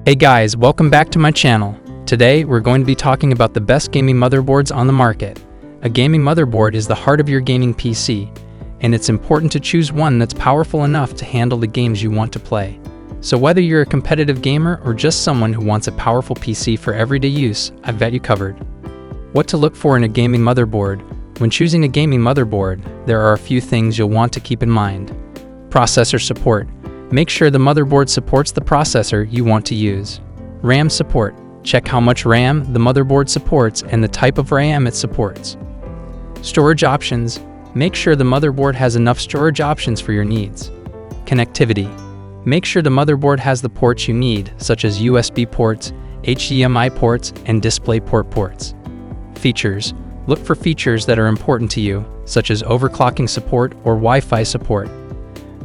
Hey guys, welcome back to my channel. Today, we're going to be talking about the best gaming motherboards on the market. A gaming motherboard is the heart of your gaming PC, and it's important to choose one that's powerful enough to handle the games you want to play. So whether you're a competitive gamer or just someone who wants a powerful PC for everyday use, I've got you covered. What to look for in a gaming motherboard? When choosing a gaming motherboard, there are a few things you'll want to keep in mind. Processor support. Make sure the motherboard supports the processor you want to use. RAM support. Check how much RAM the motherboard supports and the type of RAM it supports. Storage options. Make sure the motherboard has enough storage options for your needs. Connectivity. Make sure the motherboard has the ports you need, such as USB ports, HDMI ports, and DisplayPort ports. Features. Look for features that are important to you, such as overclocking support or Wi-Fi support.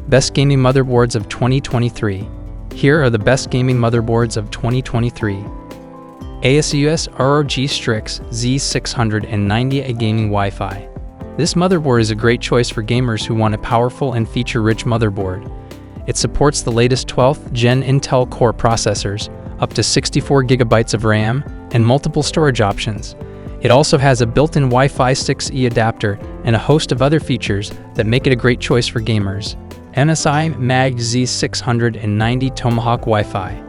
Best gaming motherboards of 2023. Here are the best gaming motherboards of 2023. ASUS ROG Strix Z690 A Gaming Wi-Fi. This motherboard is a great choice for gamers who want a powerful and feature-rich motherboard. It supports the latest 12th Gen Intel Core processors, up to 64 GB of RAM, and multiple storage options. It also has a built-in Wi-Fi 6E adapter and a host of other features that make it a great choice for gamers. MSI MAG Z690 Tomahawk Wi-Fi.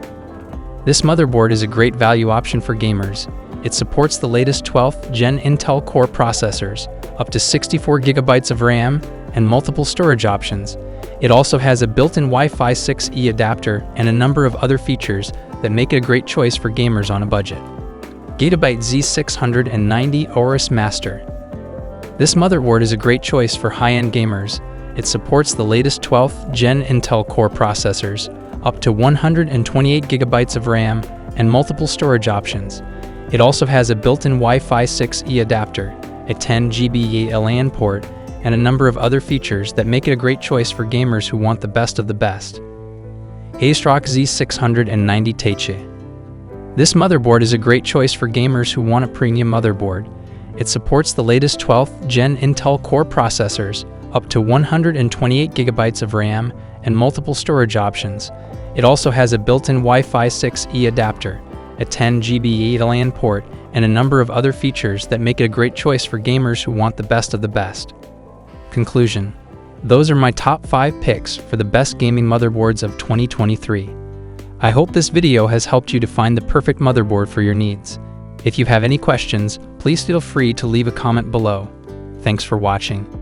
This motherboard is a great value option for gamers. It supports the latest 12th Gen Intel Core processors, up to 64 GB of RAM, and multiple storage options. It also has a built-in Wi-Fi 6E adapter and a number of other features that make it a great choice for gamers on a budget. Gigabyte Z690 Aorus Master. This motherboard is a great choice for high-end gamers. It supports the latest 12th Gen Intel Core processors, up to 128 GB of RAM, and multiple storage options. It also has a built-in Wi-Fi 6E adapter, a 10 GB LAN port, and a number of other features that make it a great choice for gamers who want the best of the best. ASRock Z690 Taichi. This motherboard is a great choice for gamers who want a premium motherboard. It supports the latest 12th Gen Intel Core processors, up to 128 GB of RAM, and multiple storage options. It also has a built-in Wi-Fi 6E adapter, a 10 GB LAN port, and a number of other features that make it a great choice for gamers who want the best of the best. Conclusion. Those are my top 5 picks for the best gaming motherboards of 2023. I hope this video has helped you to find the perfect motherboard for your needs. If you have any questions, please feel free to leave a comment below. Thanks for watching.